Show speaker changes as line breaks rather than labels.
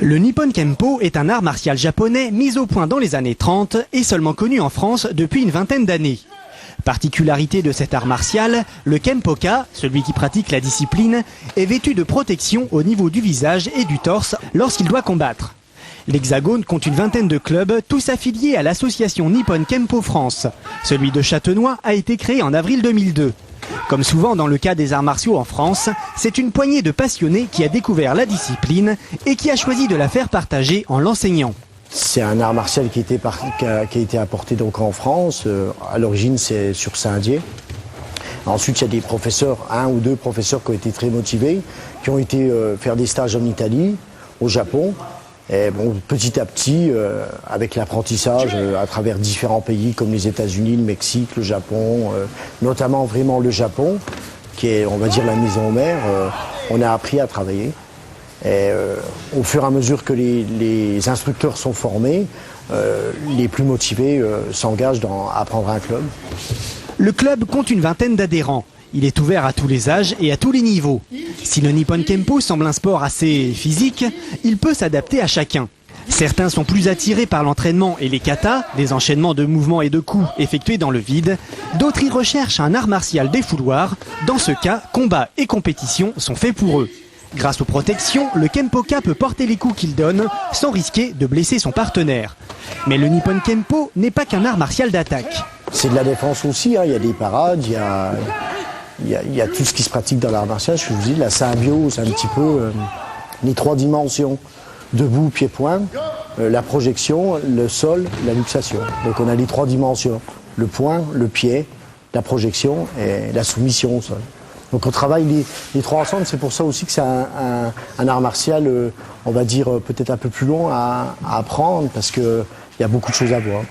Le Nippon Kempo est un art martial japonais mis au point dans les années 30 et seulement connu en France depuis une vingtaine d'années. Particularité de cet art martial, le Kempoka, celui qui pratique la discipline, est vêtu de protection au niveau du visage et du torse lorsqu'il doit combattre. L'Hexagone compte une vingtaine de clubs, tous affiliés à l'association Nippon Kempo France. Celui de Châtenois a été créé en avril 2002. Comme souvent dans le cas des arts martiaux en France, c'est une poignée de passionnés qui a découvert la discipline et qui a choisi de la faire partager en l'enseignant.
C'est un art martial qui a été apporté donc en France. À l'origine, c'est sur Saint-Dié. Ensuite, il y a des professeurs, 1 ou 2 professeurs qui ont été très motivés, qui ont été faire des stages en Italie, au Japon. Et bon, petit à petit, avec l'apprentissage à travers différents pays comme les États-Unis, le Mexique, le Japon, notamment vraiment le Japon, qui est, on va dire, la maison mère, on a appris à travailler. Et au fur et à mesure que les instructeurs sont formés, les plus motivés s'engagent à prendre un club.
Le club compte une vingtaine d'adhérents. Il est ouvert à tous les âges et à tous les niveaux. Si le Nippon Kempo semble un sport assez physique, il peut s'adapter à chacun. Certains sont plus attirés par l'entraînement et les katas, des enchaînements de mouvements et de coups effectués dans le vide. D'autres y recherchent un art martial défouloir. Dans ce cas, combat et compétition sont faits pour eux. Grâce aux protections, le Kempoka peut porter les coups qu'il donne sans risquer de blesser son partenaire. Mais le Nippon Kempo n'est pas qu'un art martial d'attaque.
C'est de la défense aussi, hein. Il y a des parades, il y a tout ce qui se pratique dans l'art martial. Je vous dis, la symbiose, un petit peu les 3 dimensions. Debout, pied-point, la projection, le sol, la luxation. Donc on a les 3 dimensions. Le point, le pied, la projection et la soumission au sol. Donc on travaille les 3 ensemble. C'est pour ça aussi que c'est un art martial, on va dire, peut-être un peu plus long à apprendre parce qu'il y a beaucoup de choses à voir.